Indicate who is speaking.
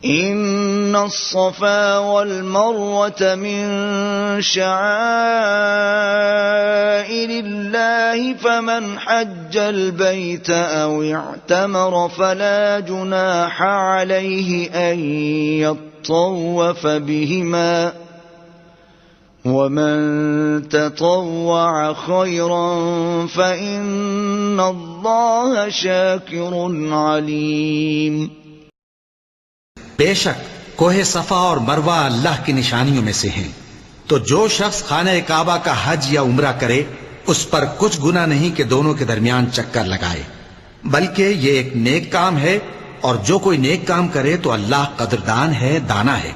Speaker 1: إن الصفا والمروة من شعائر الله فمن حج البيت أو اعتمر فلا جناح عليه أن يطوف بهما ومن تطوع خيرا فإن الله شاكر عليم۔
Speaker 2: بے شک کوہ صفا اور مروہ اللہ کی نشانیوں میں سے ہیں، تو جو شخص خانہ کعبہ کا حج یا عمرہ کرے اس پر کچھ گناہ نہیں کہ دونوں کے درمیان چکر لگائے، بلکہ یہ ایک نیک کام ہے، اور جو کوئی نیک کام کرے تو اللہ قدردان ہے، دانا ہے۔